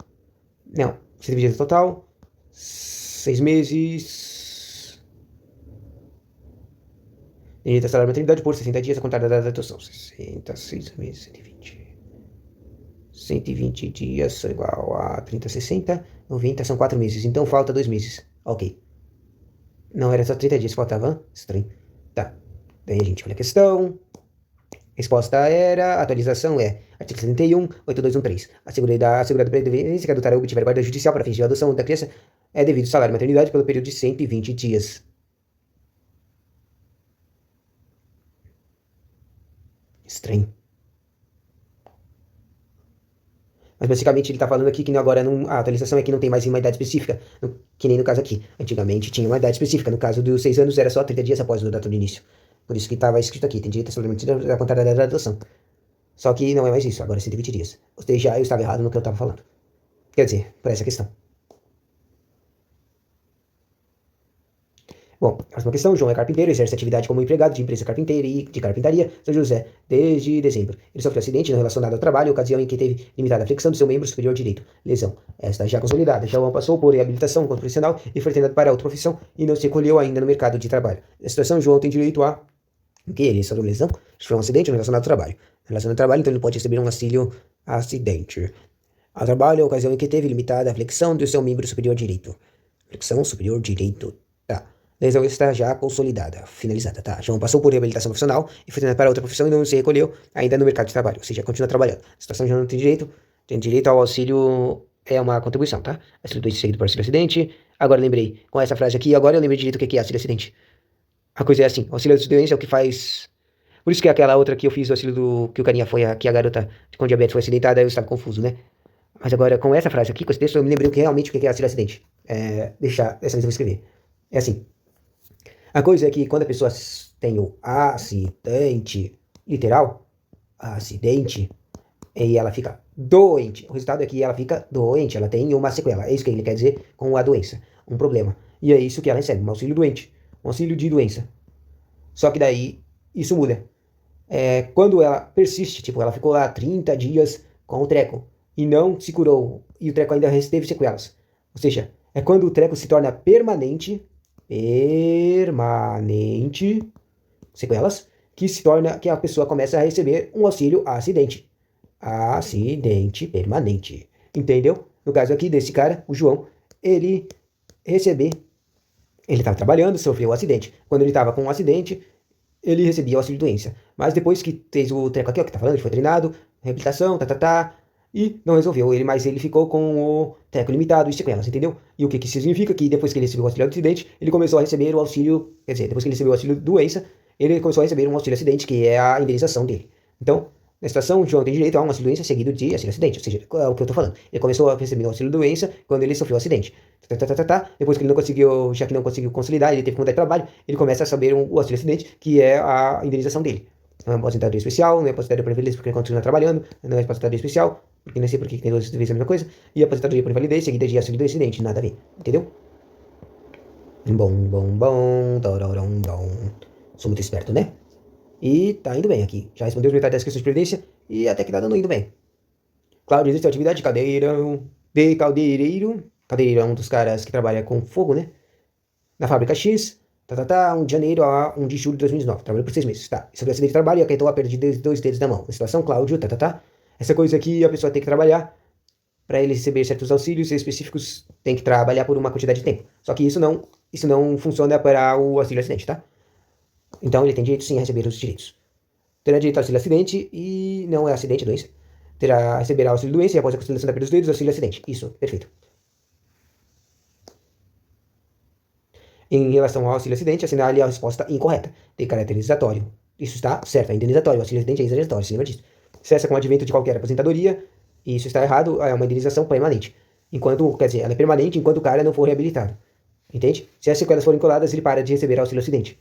Não, 120 dias total. 6 meses. Tem direito a salário de maternidade por 60 dias, a contar da data da adoção. 60, 6 meses, 120. 120 dias igual a 30, 60, 90, são 4 meses. Então falta 2 meses. Ok. Não era só 30 dias, faltava. Estranho. Tá. Daí a gente olha a questão. Resposta era, atualização é, artigo 71, 8213. A segurada previdência que adotará ou obtiver guarda judicial para fins de adoção da criança é devido ao salário de maternidade pelo período de 120 dias. Estranho. Mas basicamente ele está falando aqui que agora a atualização é que não tem mais uma idade específica, que nem no caso aqui. Antigamente tinha uma idade específica, no caso dos 6 anos era só 30 dias após a data do início. Por isso que estava escrito aqui, tem direito a suplemento da contada da graduação. Só que não é mais isso, agora é 120 dias. Ou seja, eu estava errado no que eu estava falando. Quer dizer, por essa questão. Bom, a próxima questão. João é carpinteiro, exerce atividade como empregado de empresa carpinteira e de carpintaria São José desde dezembro. Ele sofreu acidente não relacionado ao trabalho, ocasião em que teve limitada a flexão do seu membro superior direito. Lesão. Esta já consolidada. João passou por reabilitação como profissional e foi treinado para outra profissão e não se recolheu ainda no mercado de trabalho. Na situação, João tem direito a... O que? Ele sofreu lesão? Sofreu um acidente não relacionado ao trabalho. Relacionado ao trabalho, então ele pode receber um auxílio acidente. Ao trabalho, a ocasião em que teve limitada a flexão do seu membro superior direito. Flexão superior direito. Tá. Lesão está já consolidada, finalizada, tá? João passou por reabilitação profissional e foi treinado para outra profissão e não se recolheu ainda no mercado de trabalho, ou seja, continua trabalhando. A situação já não tem direito ao auxílio, é uma contribuição, tá? Auxílio doente seguido por auxílio acidente. Agora lembrei, com essa frase aqui, agora eu lembrei direito o que é auxílio acidente. A coisa é assim, auxílio acidente é o que faz... Por isso que aquela outra que eu fiz, o auxílio do... que o carinha foi, que a garota com diabetes foi acidentada, eu estava confuso, né? Mas agora, com essa frase aqui, com esse texto, eu me lembrei realmente o que é auxílio acidente. Dessa vez eu vou escrever. É assim... A coisa é que quando a pessoa tem o acidente, literal, acidente, e ela fica doente, o resultado é que ela fica doente, ela tem uma sequela. É isso que ele quer dizer com a doença, um problema. E é isso que ela recebe, um auxílio doente, um auxílio de doença. Só que daí, isso muda. Quando ela persiste, tipo, ela ficou lá 30 dias com o treco, e não se curou, e o treco ainda teve sequelas. Ou seja, é quando o treco se torna permanente, sequelas, que a pessoa começa a receber um auxílio acidente permanente, entendeu? No caso aqui desse cara, o João, ele estava trabalhando, sofreu um acidente. Quando ele estava com um acidente, ele recebia o auxílio doença, mas depois que fez o treco aqui, ó, que tá falando, ele foi treinado, reabilitação, e não resolveu, mas ele ficou com o treco limitado e sequelas, entendeu? E o que isso significa? Que depois que ele recebeu o auxílio acidente, ele começou a receber o auxílio, quer dizer, depois que ele recebeu o auxílio doença, ele começou a receber um auxílio acidente, que é a indenização dele. Então, na situação, o João tem direito a um auxílio doença seguido de auxílio acidente, ou seja, é o que eu tô falando. Ele começou a receber o auxílio doença quando ele sofreu o acidente. Depois que ele não conseguiu, já que não conseguiu consolidar, ele teve que mudar de trabalho, ele começa a saber o auxílio acidente, que é a indenização dele. Não é aposentadoria especial, não é aposentadoria por invalidez porque ele continua trabalhando, não é aposentadoria especial, porque não sei porque tem duas vezes a mesma coisa, e aposentadoria por invalidez seguida de auxílio do acidente, nada a ver, entendeu? Sou muito esperto, né? E tá indo bem aqui. Já respondeu metade das questões de previdência e até que tá dando indo bem. Cláudio existe a atividade de caldeiro. Caldeiro é um dos caras que trabalha com fogo, né? Na fábrica X. 1 de janeiro a 1 de julho de 2019. Trabalhou por 6 meses. Tá. Sobre o acidente de trabalho e acarretou a perda de 2 dedos da mão. Na situação, Cláudio. Essa coisa aqui a pessoa tem que trabalhar. Para ele receber certos auxílios específicos, tem que trabalhar por uma quantidade de tempo. Só que isso não funciona para o auxílio acidente, tá? Então ele tem direito sim a receber os direitos. Terá direito ao auxílio acidente e não é acidente, é doença. Receberá auxílio doença e após a conciliação da perda dos dedos, auxílio acidente. Isso, perfeito. Em relação ao auxílio acidente, assinale a resposta incorreta, de caracterizatório. Isso está certo, é indenizatório. O auxílio acidente é indenizatório, se lembra disso. Cessa com o advento de qualquer aposentadoria, e isso está errado, é uma indenização permanente. Quer dizer, ela é permanente enquanto o cara não for reabilitado. Entende? Se as sequelas forem coladas, ele para de receber auxílio acidente.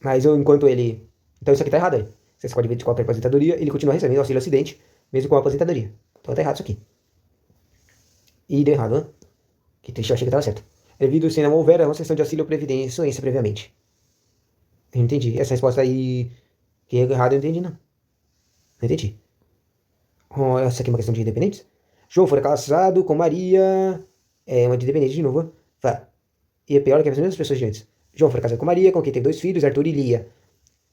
Mas enquanto ele... Então isso aqui tá errado aí. Se você pode ver de qualquer aposentadoria, ele continua recebendo auxílio acidente, mesmo com a aposentadoria. Então tá errado isso aqui. E deu errado, né? Que triste, eu achei que tava certo. Devido se não houver a concessão de auxílio previdência previamente. Eu não entendi. Essa resposta aí que é errada eu não entendi, não. Não entendi. Essa aqui é uma questão de independentes. João foi casado com Maria. É uma de independente de novo. E é pior que as mesmas pessoas de antes. João foi casado com Maria, com quem teve 2 filhos, Arthur e Lia,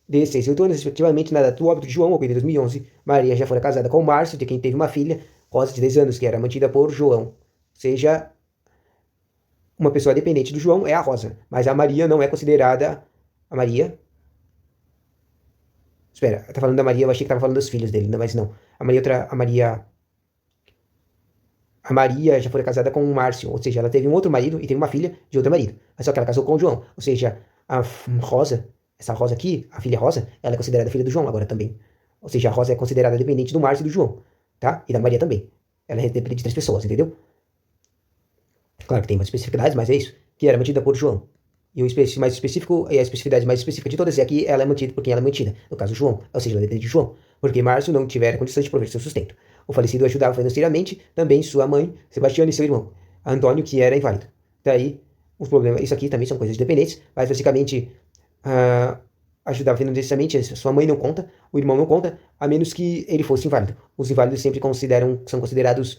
de 6 e 8 anos, respectivamente, na data do óbito de João, ocorrido em 2011. Maria já fora casada com Márcio, de quem teve uma filha, Rosa, de 10 anos, que era mantida por João. Ou seja, uma pessoa dependente do João é a Rosa, mas a Maria não é considerada... A Maria... Espera, tá falando da Maria, eu achei que tava falando dos filhos dele, mas não. A Maria já foi casada com o Márcio, ou seja, ela teve um outro marido e teve uma filha de outro marido. Mas só que ela casou com o João, ou seja, a Rosa, essa Rosa aqui, a filha Rosa, ela é considerada filha do João agora também. Ou seja, a Rosa é considerada dependente do Márcio e do João. tá? E da Maria também. Ela depende de 3 pessoas, entendeu? Claro que tem mais especificidades, mas é isso. Que era mantida por João. E o mais específico, e a especificidade mais específica de todas é que ela é mantida por quem ela é mantida. No caso, João. Ou seja, ela depende de João. Porque Márcio não tivera condições de prover seu sustento. O falecido ajudava financeiramente também sua mãe, Sebastião, e seu irmão, Antônio, que era inválido. Daí, os problemas. Isso aqui também são coisas dependentes, mas basicamente ajudava financeiramente. Sua mãe não conta, o irmão não conta, a menos que ele fosse inválido. Os inválidos sempre são considerados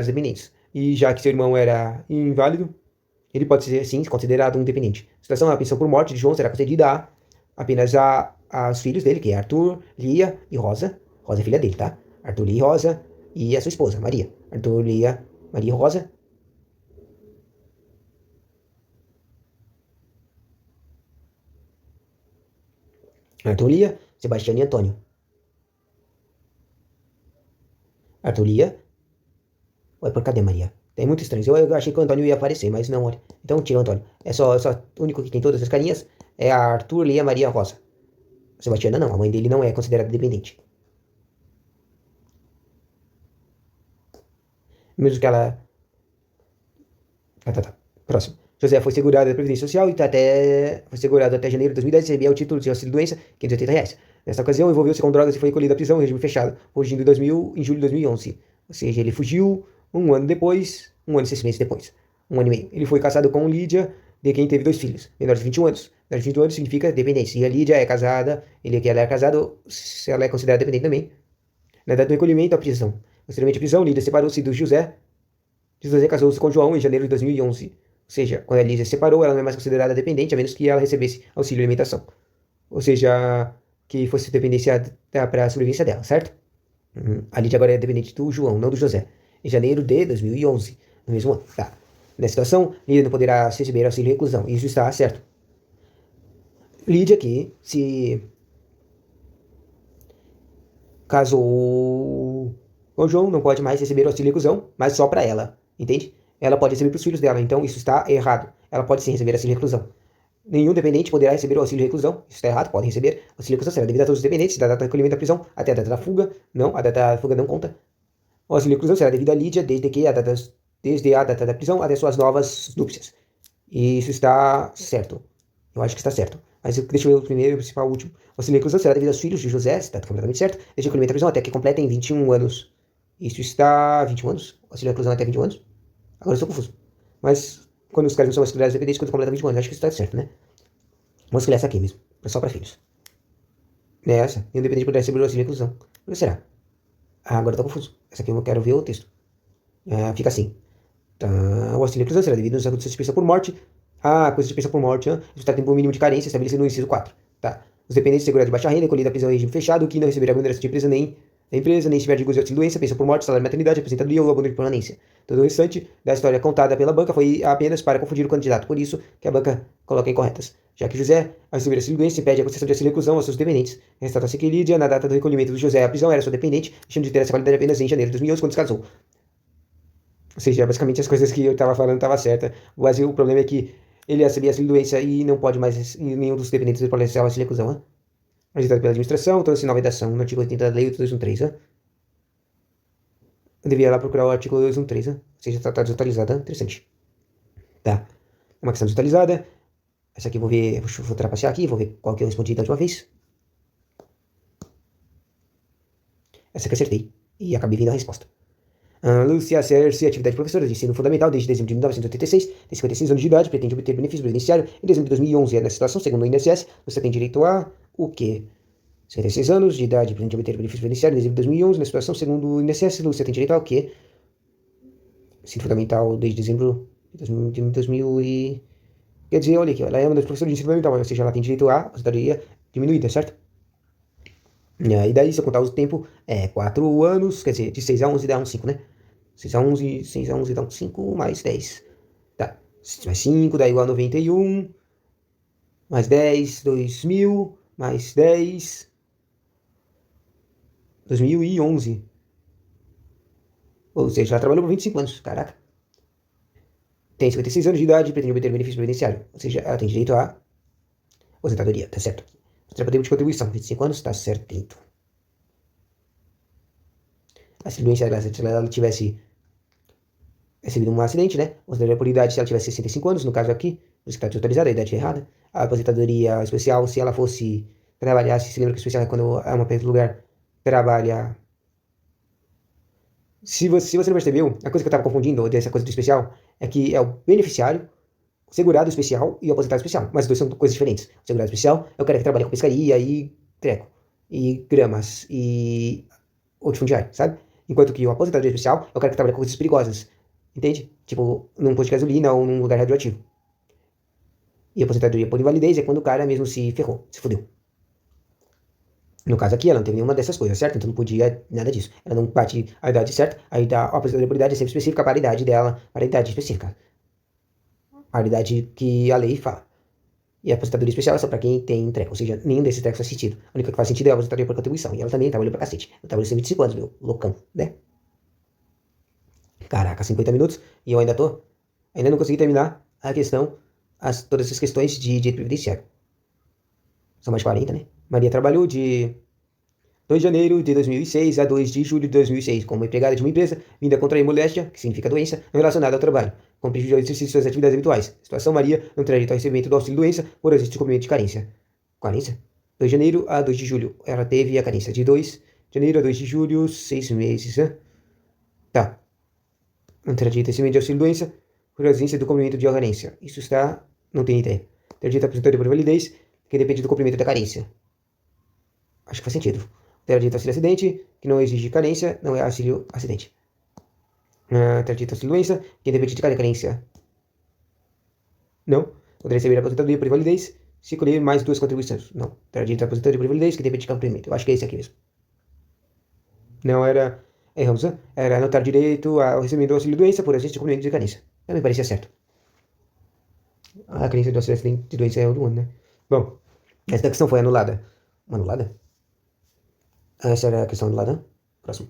dependentes. E já que seu irmão era inválido, ele pode ser, sim, considerado um dependente. A situação, a pensão por morte de João será concedida apenas aos filhos dele, que é Arthur, Lia e Rosa. Rosa é filha dele, tá? Arthur, Lia e Rosa. E a sua esposa, Maria. Arthur, Lia, Maria e Rosa. Arthur, Lia, Sebastião e Antônio. Arthur, Lia. Ué, por cadê Maria? É muito estranho. Eu achei que o Antônio ia aparecer, mas não, olha. Então tira o Antônio. Só o único que tem todas as carinhas é a Arthur, Lia, Maria Rosa. Sebastiana não, a mãe dele não é considerada dependente. Mesmo que ela. Tá. Próximo. José foi segurado da Previdência Social e foi segurado até janeiro de 2010 e recebia o título de auxílio-doença, R$ 580. Nesta ocasião, envolveu-se com drogas e foi recolhido à prisão em regime fechado, fugindo em julho de 2011. Ou seja, ele fugiu um ano e 6 meses depois. Um ano e meio. Ele foi casado com Lídia, de quem teve 2 filhos, menores de 21 anos. Menores de 21 anos significa dependência. E a Lídia é casada, ela é casada, ela é considerada dependente também. Na data do recolhimento à prisão. Posteriormente à prisão, Lídia separou-se do José. José casou-se com João em janeiro de 2011. Ou seja, quando a Lídia se separou, ela não é mais considerada dependente, a menos que ela recebesse auxílio alimentação. Ou seja, que fosse dependência para a sobrevivência dela, certo? A Lídia agora é dependente do João, não do José. Em janeiro de 2011, no mesmo ano. Tá. Nessa situação, Lídia não poderá receber auxílio reclusão. Isso está certo. Lídia que se casou com João não pode mais receber auxílio reclusão, mas só para ela, entende? Ela pode receber para os filhos dela, então isso está errado. Ela pode sim receber auxílio reclusão. Nenhum dependente poderá receber o auxílio reclusão. Isso está errado, podem receber. O auxílio reclusão será devido a todos os dependentes, da data do recolhimento da prisão até a data da fuga. Não, a data da fuga não conta. O auxílio reclusão será devido a Lídia desde a data da prisão até suas novas núpcias. E isso está certo. Eu acho que está certo. Mas deixa eu ver o primeiro e o principal, o último. O auxílio reclusão será devido aos filhos de José, está completamente certo, desde o recolhimento da prisão até que completem 21 anos. Isso está 21 anos? O auxílio reclusão até 21 anos? Agora eu estou confuso. Mas quando os caras não são mais considerados dependentes, quando completam 21 anos, acho que isso está certo, né? Vamos escolher essa aqui mesmo. É só para filhos. Essa. E o dependente poderá receber o auxílio reclusão. Por que será? Agora eu tô confuso. Essa aqui eu quero ver o texto. Fica assim. Tá. O auxílio reclusão será devido aos acontecimentos de pensão por morte. Coisa de pensão por morte. Está tempo mínimo de carência estabelecido no inciso 4. Tá. Os dependentes segurados de baixa renda, recolhido à prisão em regime fechado, que não receberá remuneração de empresa nem se tiver dívidas de auxílio doença, pensão por morte, salário de maternidade, aposentadoria ou abono de permanência. Todo o restante da história contada pela banca foi apenas para confundir o candidato. Por isso que a banca coloca incorretas. Já que José, ao receber auxílio doença, impede a concessão de auxílio reclusão aos seus dependentes. Resta-se que Lídia, na data do recolhimento do José à prisão, era sua dependente, deixando de ter essa qualidade apenas em janeiro de 2011, quando se casou. Ou seja, basicamente as coisas que eu estava falando estavam certas. Mas o problema é que ele recebia auxílio doença e não pode mais, nenhum dos dependentes pode receber auxílio reclusão. Agitado pela administração, trouxe nova redação no artigo 80 da Lei 8213. Eu devia lá procurar o artigo 213, ou seja, está desatualizada. Interessante. Tá. É uma questão desatualizada. Essa aqui eu vou ver, vou trapacear aqui, vou ver qual que eu respondi da última vez. Essa que eu acertei. E acabei vindo a resposta. Lúcia Cerce, atividade professora de ensino fundamental desde dezembro de 1986, tem 56 anos de idade, pretende obter benefício previdenciário em dezembro de 2011. Nessa situação, segundo o INSS, você tem direito a o quê? 56 anos de idade, pretende obter benefício previdenciário em dezembro de 2011. Na situação, segundo o INSS, Lúcia tem direito ao quê? Ensino fundamental desde dezembro de 2000 e... Quer dizer, olha aqui, ela é uma das professoras de ensino fundamental, ou seja, ela tem direito à aposentadoria diminuída, certo? E daí, se eu contar o tempo, 4 anos, quer dizer, de 6 a 11 dá um 5, né? 6 a 11 dá um 5, mais 10. Tá, mais 5 dá igual a 91, mais 10, 2000, mais 10, 2011. Ou seja, ela trabalhou por 25 anos, caraca. Tem 56 anos de idade e pretende obter benefício previdenciário. Ou seja, ela tem direito à aposentadoria, tá certo? Tempo de contribuição, 25 anos, tá certo. auxílio doença se ela tivesse recebido um acidente, né? Aposentadoria por idade se ela tivesse 65 anos, no caso aqui, por isso que está desatualizada, a idade é errada. A aposentadoria especial se ela fosse trabalhar, se lembra que o especial é quando é uma pessoa do lugar trabalha. Se você não percebeu, a coisa que eu estava confundindo dessa coisa do especial é que é o beneficiário, o segurado especial e o aposentado especial. Mas os dois são coisas diferentes. O segurado especial é o cara que trabalha com pescaria e treco, e gramas, e latifundiário, sabe? Enquanto que o aposentado especial é o cara que trabalha com coisas perigosas, entende? Tipo, num posto de gasolina ou num lugar radioativo. E a aposentadoria por invalidez é quando o cara mesmo se ferrou, se fudeu. No caso aqui, ela não teve nenhuma dessas coisas, certo? Então não podia nada disso. Ela não bate a idade certa, aí a aposentadoria por idade é sempre específica para a idade dela, para a idade específica. A idade que a lei fala. E a aposentadoria especial é só pra quem tem treco, ou seja, nenhum desses trecos faz sentido. A única que faz sentido é a aposentadoria por contribuição. E ela também trabalhou pra cacete. Ela trabalhou 25 anos, meu loucão, né? Caraca, 50 minutos e eu ainda não consegui terminar a questão, todas essas questões de direito previdenciário. São mais de 40, né? Maria trabalhou de 2 de janeiro de 2006 a 2 de julho de 2006 como empregada de uma empresa, vinda a contrair moléstia, que significa doença, não relacionada ao trabalho, com prejuízo ao exercício das atividades habituais. Situação Maria no trajeto ao recebimento do auxílio-doença por existir descobrimento de carência. Carência? 2 de janeiro a 2 de julho. Ela teve a carência de 2 de janeiro a 2 de julho, 6 meses. Né? Tá. No trajeto ao recebimento de auxílio-doença por ausência do cumprimento de carência. Isso está... não tem ideia. Trajeto aposentadoria por validez, que depende do cumprimento da carência. Acho que faz sentido. Interdito auxílio acidente, que não exige carência, não é auxílio acidente. Interdito auxílio doença, que depende de carência. Não. Poderia receber a aposentadoria por invalidez se colher mais 2 contribuições. Não. Interdito aposentadoria por invalidez, que depende de cumprimento. Eu acho que é esse aqui mesmo. Não era... erramos, né? Era anotar direito ao recebimento do auxílio doença por ausência de cumprimento de carência. Também parecia certo. A carência do auxílio acidente de doença é o do ano, né? Bom, essa questão foi anulada. Anulada? Essa era a questão anulada. Próximo.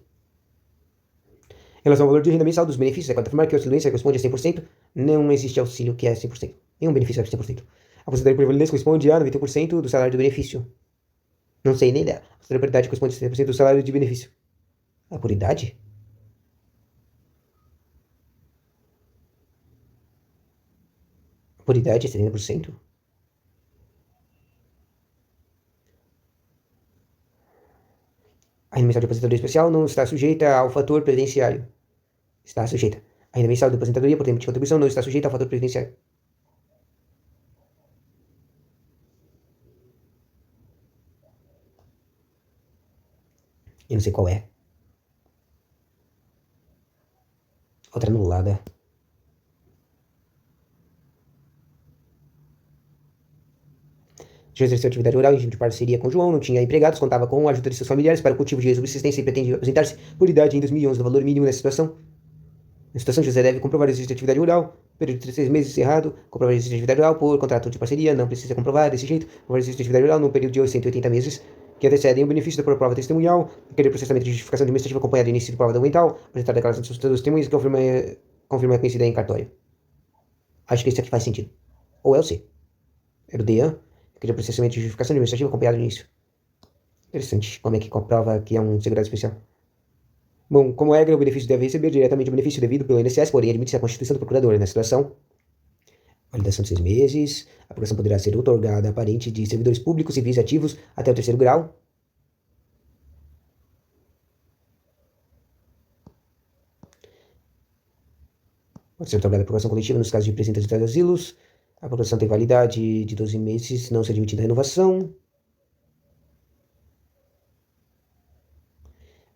Em relação ao valor de renda mensal dos benefícios, é quando afirmar que o auxílio doença corresponde a 100%, não existe auxílio que é 100%. Nenhum benefício é 100%. A aposentadoria por invalidez corresponde a 90% do salário do benefício. Não sei nem ideia. A aposentadoria por idade corresponde a 70% do salário de benefício. A por idade? A por idade é 70%? A renda mensal de aposentadoria especial não está sujeita ao fator previdenciário. Está sujeita. A renda mensal de aposentadoria por tempo de contribuição não está sujeita ao fator previdenciário. Eu não sei qual é. Outra anulada. Já exerceu atividade rural em regime de parceria com João, não tinha empregados, contava com a ajuda de seus familiares para o cultivo de subsistência e pretendia aposentar-se por idade em 2011 no valor mínimo nessa situação. Na situação, José deve comprovar a existência de atividade rural, período de 6 meses encerrado, comprovar a existência de atividade rural por contrato de parceria, não precisa comprovar desse jeito, comprovar a existência de atividade rural no período de 180 meses, que antecedem o benefício da prova testemunhal, requerer processamento de justificação administrativa acompanhada de início de prova documental, apresentar a declaração dos testemunhas que confirma a conhecida em cartório. Acho que isso aqui faz sentido. Ou é o C. Era o D, requerer processamento de justificação administrativa acompanhado de início. Interessante. Como é que comprova que é um segurado especial? Bom, como regra, o benefício deve receber diretamente o benefício devido pelo INSS, porém admite-se a constituição do procurador. Na situação, validação de 6 meses, a procuração poderá ser outorgada a parente de servidores públicos civis ativos até o 3º grau. Pode ser outorgada a procuração coletiva nos casos de presença de asilos. A procuração tem validade de 12 meses, não se admitida renovação.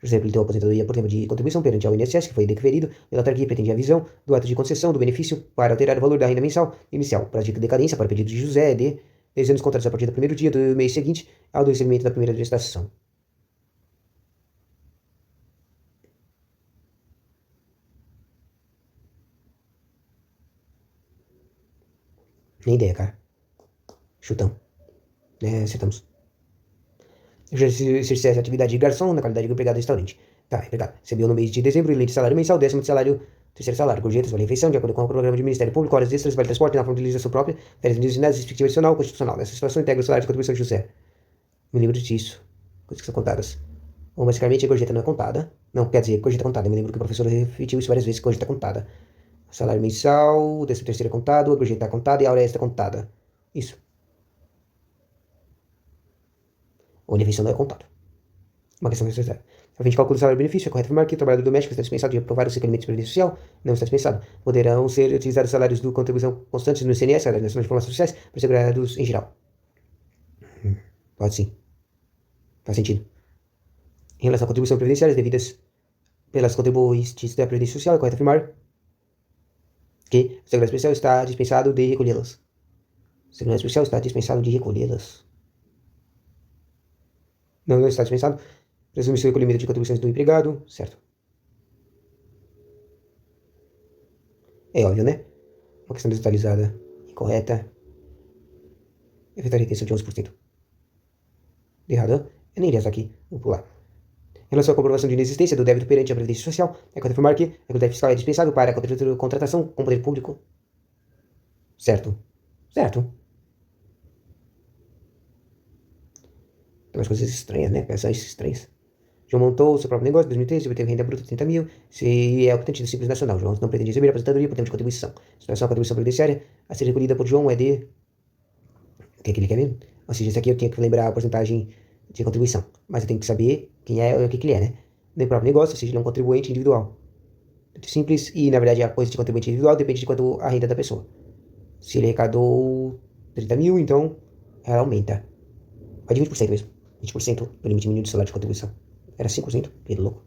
José habilitou a aposentadoria por tempo de contribuição perante ao INSS, que foi deferido. Relatar que pretendia a visão do ato de concessão do benefício para alterar o valor da renda mensal inicial. Prazo de decadência para pedido de José de 10 anos contratos a partir do primeiro dia do mês seguinte ao do recebimento da primeira prestação. Nem ideia, cara. Chutão. Acertamos. Já exerce essa atividade de garçom na qualidade de empregado de restaurante. Tá, empregado. Recebeu no mês de dezembro lei de salário mensal, 10º de salário, 3º salário, gorjetas, vale refeição, de acordo com o programa de Ministério Público, horas extras, vale transporte, na forma de utilização própria, férias indenizadas, perspectiva adicional, constitucional. Nessa situação, integra o salário de contribuição de José. Me lembro disso. Coisas que são contadas. Ou basicamente a gorjeta não é contada. Não, quer dizer, gorjeta é contada. Eu me lembro que o professor repetiu isso várias vezes, que gorjeta é contada. Salário mensal, 13º é contado, a gorjeta é contada e a hora extra é contada. Isso. O refeição não é contado. Uma questão necessária. A fim de cálculo do salário-benefício, é correto afirmar que o trabalhador doméstico está dispensado de aprovar os requerimentos de previdência social? Não está dispensado. Poderão ser utilizados salários de contribuição constantes no ICMS, salários nacionais de informações sociais, para segurados em geral. Pode sim. Faz sentido. Em relação à contribuição previdenciária devidas pelas contribuintes da Previdência Social, é correto afirmar que o segurado especial está dispensado de recolhê-las. O segurado especial está dispensado de recolhê-las. Não está dispensado. Presume-se o recolhimento de contribuições do empregado, certo? É óbvio, né? Uma questão desatualizada, incorreta. Efetuar a retenção de 11%. De errado, eu nem iria estar aqui, vou pular. Em relação à comprovação de inexistência do débito perante a Previdência Social, é correto afirmar que a atividade fiscal é dispensável para a contratação com o poder público. Certo. Certo. Tem umas coisas estranhas, né? Pensões estranhas. João montou seu próprio negócio em 2013, obteve renda bruta de 30 mil, se é optante do Simples Nacional. João não pretende receber aposentadoria por tempo de contribuição. A situação da contribuição previdenciária a ser recolhida por João é de... O que é que ele quer mesmo? Ou seja, isso aqui eu tinha que lembrar a porcentagem de contribuição. Mas eu tenho que saber quem é e o que ele é, né? No próprio negócio, ou seja, ele é um contribuinte individual. Simples, e na verdade a coisa de contribuinte individual depende de quanto a renda da pessoa. Se ele arrecadou 30 mil, então ela aumenta. Vai de 20% mesmo. 20% do limite mínimo de salário de contribuição. Era 5%, que louco.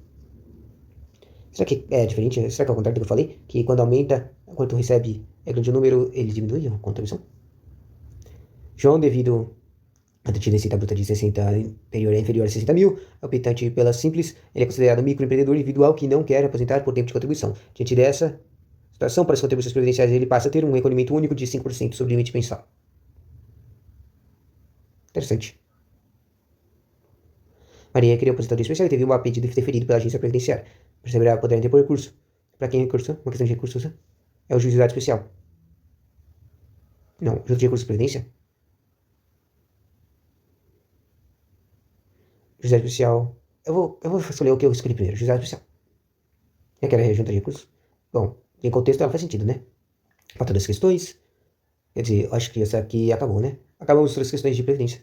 Será que é diferente? Será que é o contrário do que eu falei? Que quando aumenta, quanto recebe é grande o número, ele diminui a contribuição? João, devido a ter receita bruta de 60 inferior a 60 mil, optante pela Simples, ele é considerado microempreendedor individual que não quer aposentar por tempo de contribuição. Diante dessa situação, para as contribuições previdenciárias, ele passa a ter um recolhimento único de 5% sobre o limite mensal. Interessante. Maria queria aposentadoria especial e teve um pedido deferido pela agência previdenciária. Perceberá poderá ter por recurso. Para quem recurso? Uma questão de recursos é o juizado especial. Não, juízo de recurso de previdência? Juizado especial. Eu vou escolher o que eu escolhi primeiro. Juizado especial. É que era junta de recursos? Bom, em contexto ela faz sentido, né? Para todas as questões. Quer dizer, eu acho que essa aqui acabou, né? Acabamos todas as questões de previdência.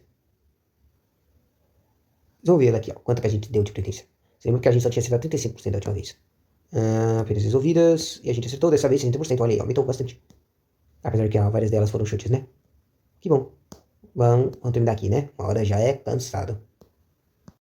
Vamos ver aqui, ó, quanto que a gente deu de previdência. Você lembra que a gente só tinha acertado 35% da última vez. Apenas resolvidas. E a gente acertou dessa vez 60%. Olha aí, aumentou bastante. Apesar que várias delas foram chutes, né? Que bom. Vamos terminar aqui, né? Uma hora já é cansado.